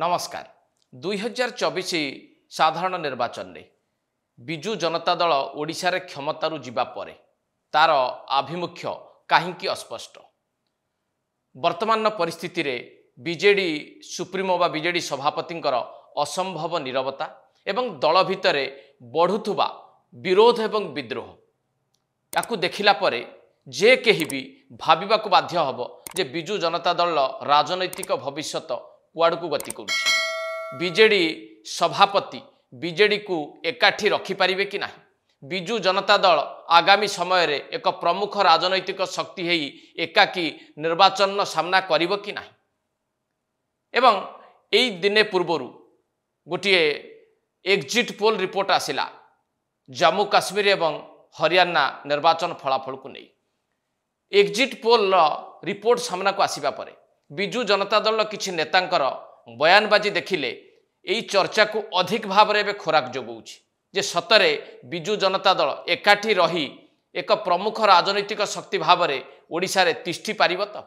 नमस्कार 2024 साधारण निर्वाचन में विजु जनता दल ओडिशा रे क्षमतारू जीवा परे तार आभिमुख्य काहींकी अस्पष्ट। वर्तमान परिस्थिति रे बीजेडी सुप्रीमो बा बीजेडी सभापतिंकर असंभव नीरवता एवं दल भितरे बढ़ुथुबा विरोध एवं विद्रोह याकू देखिला परे जे केही भी भाबिबाकू बाध्य हबो जे बिजु जनता दल राजनैतिक भविष्यत कुआड़कू गति करुछि। बीजेडी सभापति बीजेडी को एकाठी रखिपारे कि ना, बिजु जनता दल आगामी समय रे एक प्रमुख राजनैतिक शक्ति हेई एकाकी निर्वाचन सामना करिवो कि ना। एवं एई दिने पूर्वरु गोटे एग्जिट पोल रिपोर्ट आसिला जम्मू काश्मीर एवं हरियाणा निर्वाचन फलाफल को नहीं। एग्जिट पोल रिपोर्ट सामना को आसिबा परे बिजु जनता दल किछि नेतांकर बयानबाजी देखिले एई चर्चा को अधिक भाव में खोराक जोगौछि जे सतरे बिजु जनता दल एकाठी रही एक प्रमुख राजनैतिक शक्ति भाव में ओडिशा रे तिष्ठि पारिबो त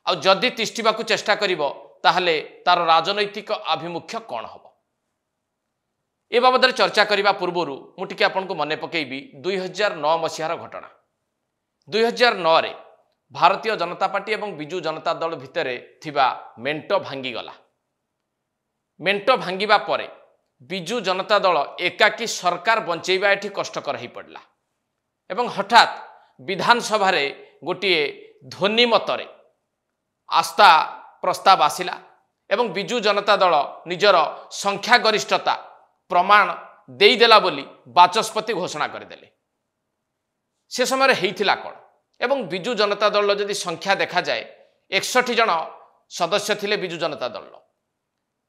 आ जदि तिष्ठिबाकू चेष्टा करिवो ताहले तार राजनैतिक आभिमुख्य कौन हबो। ए बाबद चर्चा करने पूर्वर मुझे आपको मन पकेबी 2009 मसीहार घटना। 2009 रे भारतीय जनता पार्टी एवं बिजु जनता दल भितर थिबा मेंट भांगीगला। मेंट भांगिबा परे बिजु जनता दल एकाकी सरकार बंचेबा एठी कष्टकर हो पड़ला एवं हठात विधानसभा रे गोटे ध्वनि मतरे आस्था प्रस्ताव आसिला एवं बिजु जनता दल निजर संख्यागरिष्ठता प्रमाण देदेला बोली बाचस्पति घोषणा करदेले। से समय हेइथिला कोन एवं बिजु जनता दल जदि संख्या देखा जाए 61 जन सदस्य थिले बिजु जनता दल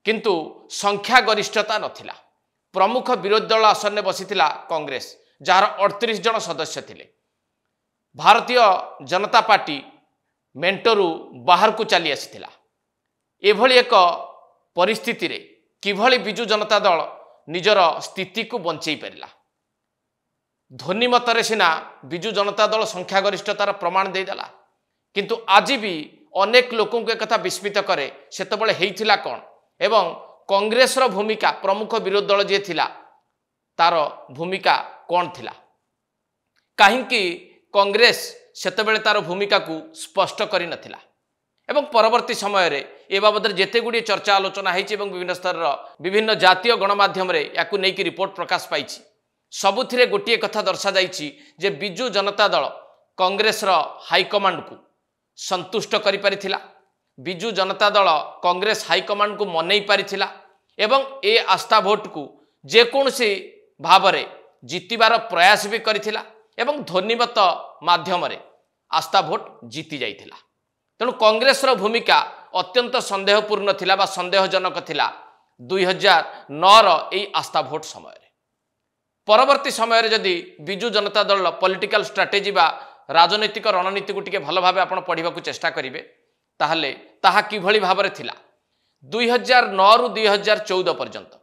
किंतु संख्या गरिष्ठता नथिला। प्रमुख विरोधी दल आसन में बसीथिला कांग्रेस जार 38 जन सदस्य थिले। भारतीय जनता पार्टी मेंटरू बाहर को चली आसीथिला। एभली एक परिस्थिति रे किभली बिजु जनता दल निजर स्थिति को बंचई पारिला। ध्वनि मतरे सिना बिजु जनता दल संख्यागरिष्ठतार प्रमाण देदेला किंतु आज भी अनेक लोकों को एक विस्मित करे सेतबेले हेइथिला कोन एवं कांग्रेस रो भूमिका प्रमुख विरोधी दल जे थिला तार भूमिका कौन थिला। काहींकि कांग्रेस सेतबेले तार भूमिका को स्पष्ट करि नथिला एवं परवर्ती समय रे ए बाबद जेते गुडी चर्चा आलोचना हेछि एवं विभिन्न स्तर विभिन्न जातीय गणमाध्यम रे याकू नेकी रिपोर्ट प्रकाश पाइछि। सबुथिरे गोटे कथा दर्शा जाइछि जे बिजु जनता दल कांग्रेस रो हाईकमांड को संतुष्ट करि परिथिला। बिजु जनता दल कांग्रेस हाईकमांड को मनई परिथिला एवं ए आस्था भोट को जेकोसी भाव में जितिबार प्रयास भी करिथिला एवं ध्वनिमत माध्यम रे आस्था भोट जीति जाइथिला। तेणु कांग्रेस रो भूमिका अत्यंत संदेहपूर्ण थिला बा संदेहजनक थिला 2009 रो एई आस्था भोट समय रे। परवर्ती समय रे जदि बिजु जनता दल पॉलिटिकल स्ट्रैटेजी बा राजनैतिक रणनीति को टिके भल भाबे आपण पढ़िबा को चेष्टा करिवे ताहले ताहा किभली भाव में थिला। 2009 रु 2014 पर्यंत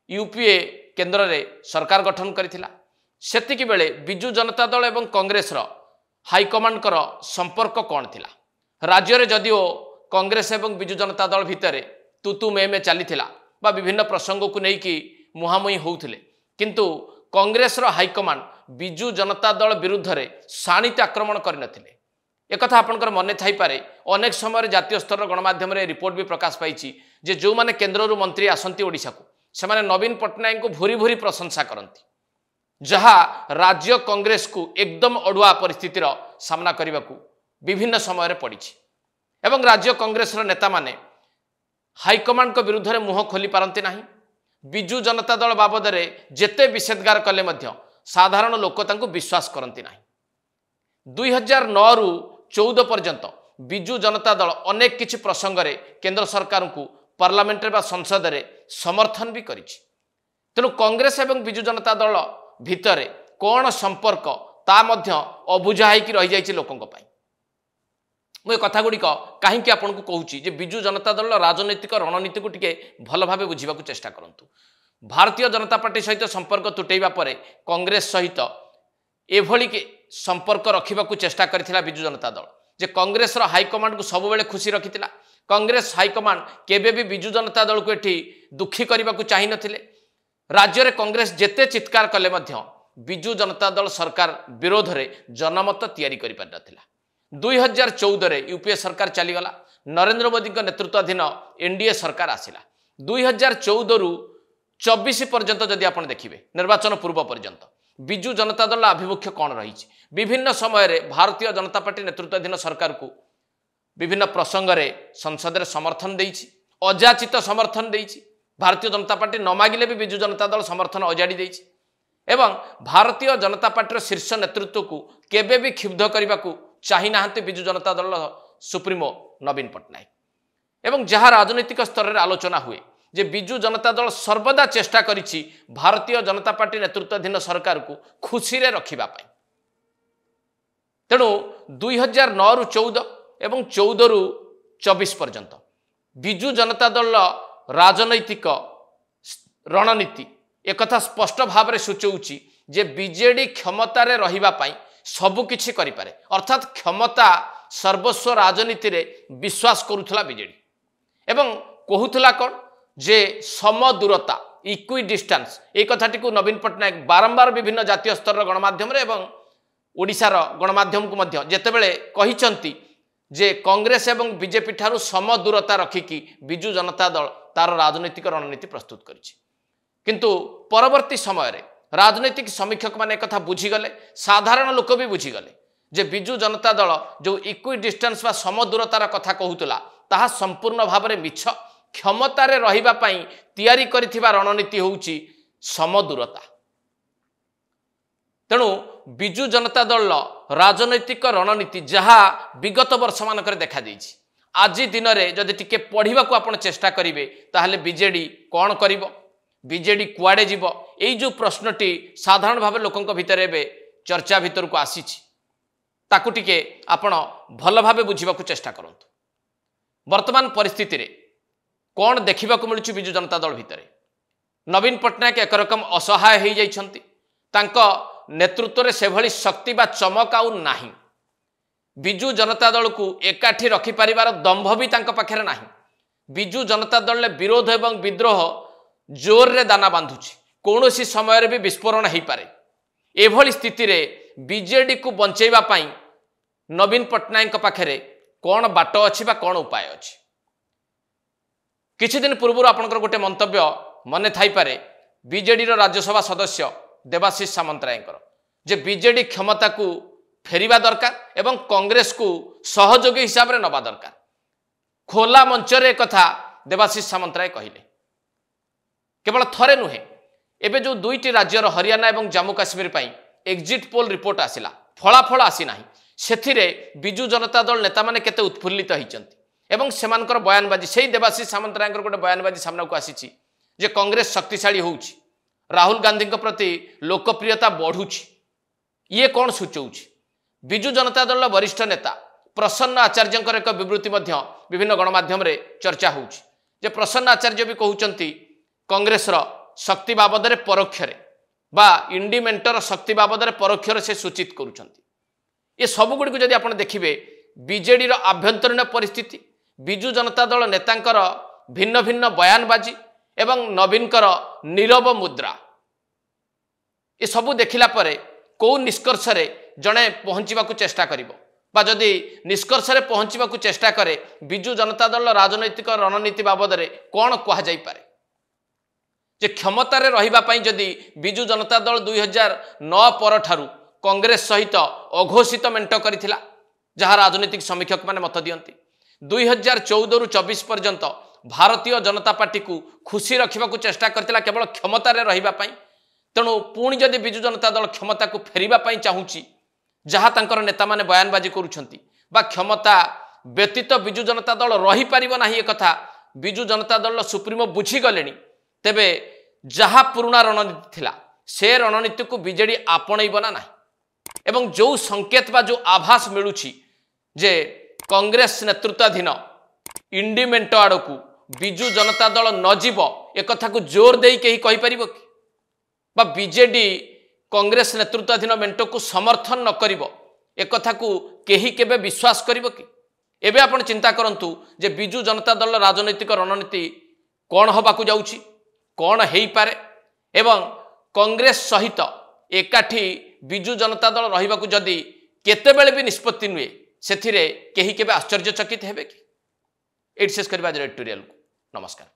यूपीए केंद्र रे सरकार गठन करिथिला। सेतिकी बेले बिजु जनता दल एवं कांग्रेस रो हाईकमांड कर संपर्क कौन थिला। राज्य रे जदिओ कांग्रेस एवं बिजु जनता दल भितर तुतु में चलीथिला बा विभिन्न प्रसंग को लेकिन मुहांमुही होउथिले किंतु कांग्रेस रो हाईकमांड बिजु जनता दल विरुद्ध रे शाणित आक्रमण करनथिले। एक कथा आपनकर मने थाई पारे अनेक समय जातीय स्तर गणमाध्यम रे रिपोर्ट भी प्रकाश पाइछि जे जो माने केंद्र रु मंत्री आसंती ओडिशा को से माने नवीन पटनायक को भूरी भूरी प्रशंसा करंती जहा राज्य कांग्रेस को एकदम अडुआ परिस्थिति रो सामना करने को विभिन्न समय रे पड़ी एवं राज्य कांग्रेस रो नेता माने हाईकमांड को विरुद्ध रे मुह खोली पारंती नाही। बिजु जनता दल बाबद रे जेते विषेदगार कले मध्य साधारण लोक तांको विश्वास करंती नाही। 2009 रु 14 पर्यंत बिजु जनता दल अनेक किछि प्रसंग रे केंद्र सरकार को पार्लियामेंट बा संसद रे समर्थन भी करिछि। तेणु कांग्रेस एवं बिजु जनता दल भितरे कौन संपर्क ता मध्य अबुझा होइकि रहि जाइछि लोकंक पई। मुझे कथा गुड़िक कहीं आपको कहूँ जे बिजु जनता दल राजनैतिक रणनीति को टिके भल भाव बुझा चेष्टा करूँ। भारतीय जनता पार्टी सहित संपर्क तुटेबा परे कांग्रेस सहित एभली संपर्क रखा चेष्टा करथिला बिजु जनता दल जे कांग्रेस हाईकमांड को सब बेले खुशी रखिथिला कांग्रेस हाइकमांड केबे भी बिजु जनता दल को एठी दुखी करने को चाही नथिले। राज्य में कांग्रेस जेते चित्कार कले मध्य बिजु जनता दल सरकार विरोध में जनमत तैयारी करि पार नथिला। 2014 रे यूपीए सरकार चलीगला, नरेंद्र मोदी नेतृत्वाधीन एनडीए सरकार आसिला। 2014 रु 24 पर्यंत जदि आप देखिए निर्वाचन पूर्व पर्यंत बिजु जनता दल आभिमुख्य कौन रही, विभिन्न समय रे भारतीय जनता पार्टी नेतृत्वाधीन सरकार को विभिन्न प्रसंग रे संसद रे समर्थन देइछि, अजाचित समर्थन देइछि। भारतीय जनता पार्टी न मागिले भी बिजु जनता दल समर्थन अजाड़ी देइछि एवं भारतीय जनता पार्टी शीर्ष नेतृत्व को केबे भी क्षुब्ध करने को चाही नाहंते बिजु जनता दल सुप्रीमो नवीन पट्टनायक। एवं जहाँ राजनीतिक स्तर में आलोचना हुए जे बिजु जनता दल सर्वदा चेष्टा करिछि भारतीय जनता पार्टी नेतृत्वाधीन सरकार को खुशी रे रखिबा पई। तेणु 2009 रु 14 एवं 14 रु 24 पर्यंत बिजु जनता दल राजनैतिक रणनीति एक स्पष्ट भाव में सूचौछि जे बीजेडी क्षमतार रहिबा पई सबकिछि करिपारे, अर्थात क्षमता सर्वस्व राजनीति रे विश्वास करुथला बीजेडी एवं कहूथला कौन जे समदूरता इक्वी डिस्टेंस एक कथाटी को नवीन पट्टनायक बारंबार विभिन्न जातीय स्तर गणमाध्यम एवं ओडिशार गणमाध्यम को मध्य जेतेबेले कहिसंती जे कांग्रेस एवं बीजेपी ठारू समदूरता रखिकी बिजु जनता दल तार राजनीतिक रणनीति प्रस्तुत करिछि। किंतु परवर्ती समय रे राजनीतिक समीक्षक माने कथा बुझीगले, साधारण लोक भी बुझीगले जे बिजु जनता दल जो इक्वी डिस्टेंस बा समदूरतार कथा कहूतला ताहा संपूर्ण भाव में मिछ। क्षमतार रहिबा पई तैयारी करिथिबा रणनीति होउची समदूरता। तेणु बिजु जनता दल राजनैतिक रणनीति जहाँ विगत वर्ष मानकर देखा देइछि, आज दिन में जदि टिके पढ़ा को आपण चेष्टा करेंगे ताहले बीजेडी कौन करिबो, बीजेडी कुआडे जीव, एई जो प्रश्नटी साधारण भाव लोकों भितर एबे चर्चा भितर को आसीछि ताकू टिके आपण भल भाव बुझा चेष्टा करंतु। वर्तमान परिस्थिति रे कौन देखा मिलूँ बिजु जनता दल भितर नवीन पट्टनायक एक रकम असहाय हो जाइछंती। तांको नेतृत्व से भली शक्ति बा चमक आउ नाही। बिजु जनता दल को एकाठी रखिपार दंभ भी तांको पाखरे नाही। बिजु जनता दल विरोध एवं विद्रोह जोर रे दाना बांधुछि, कौनसी समय भी विस्फोरण हो पारे। एभली स्थिति रे बीजेडी को बंचेबा पई नवीन पट्टनायक पाखरे कौन बाट अछि बा कौन उपाय अछि। किछि दिन पूर्व आपनकर गोटे मंतव्य मने थाई पारे बीजेडी रो राज्यसभा सदस्य देवाशीष सामंतरायकर जे बीजेडी क्षमता को फेरिबा दरकार एवं कांग्रेस को सहयोगी हिसाब रे नबा दरकार। खोला मंच रे कथा देवाशीष सामंतराय कहिले। केवल थरे नुहे, एबे जो दुईटी राज्यर हरियाणा एवं जम्मू काश्मीर पई एग्जिट पोल रिपोर्ट आसिला, फलाफल आसी नाही। सेथिरे बिजु जनता दल नेता माने केते उत्फुल्लित होइचंती एवं सेमानकर बयानबाजी से देवाशीष सामंतरायकर गोटे बयानबाजी सामना को आसीछि जे कांग्रेस शक्तिशाली होउछि, राहुल गांधी प्रति लोकप्रियता बढ़ुछि। ये कौन सूचौछि? बिजु जनता दल वरिष्ठ नेता प्रसन्न आचार्यंकर एक विवृत्ति मध्य विभिन्न गणमाध्यम रे चर्चा होउछि जे प्रसन्न आचार्य भी कहउचंती कांग्रेस रो शक्ति बाबद रे परोक्ष रे बा इंडिमेंटर शक्ति बाबद रे परोक्ष रे से सूचित करूचंती। ये सब गुडी को जदि आपण देखिबे बीजेडी रो आभ्यंतरीण परिस्थिति, बिजु जनता दल नेतांकर भिन्न भिन्न बयानबाजी एवं नवीनकर नीरव मुद्रा, ये सबू देखिला परे कौ निष्कर्ष रे जड़े पहुँचवा चेष्टा करिबो बा जदि निष्कर्ष रे पहुँचवा चेष्टा करे बिजु जनता दल राजनैतिक रणनीति बाबद रे कौन कह जाई पारे। जे क्षमतार रहिबा पई जदि बिजु जनता दल 2009 पर ठारू कांग्रेस सहित अघोषित मेंट करिथिला, जहाँ राजनीतिक समीक्षक माने मत दियंती। 2014 रु 24 पर्यंत भारतीय जनता पार्टी को खुशी रखा चेष्टा करथिला केवल क्षमतार रहिबा पई। तेणु पुणी जदि बिजु जनता दल क्षमता को फेरिबा पई चाहूची, जहाँ तांकर नेता माने बयानबाजी करूछंती बा क्षमता व्यतीत बिजु जनता दल रही पारिबो नाही, एक कथा बिजु जनता दल सुप्रीमो बुझी गलेनी। तेबे जहाँ पुराना रणनीति थिला से रणनीति को बीजेडी आपणैब ना नाही। एवं जो संकेत बा जो आभास मिलूची जे कांग्रेस नेतृत्वाधीन इंडिमेंट आड़ को बिजु जनता दल न जीव, एक कथा को जोर दे कहीं कहि परिबो कि बा बीजेडी कांग्रेस नेतृत्वाधीन मेंट को समर्थन न करिबो, एक कथा को केही केबे विश्वास करिबो कि? एबे आपण चिंता करंतु जे बिजू जनता दल राजनैतिक रणनीति कौन हबाकू जाउछि, कौन हेई पारे एवं कांग्रेस सहित एकाठी बिजू जनता दल रहिबाकू जदि केतेबेले भी निष्पत्ति नुए सेथिरे केही केबे आश्चर्यचकित हेबे कि। एट शेष करबा एडिटोरियल को नमस्कार।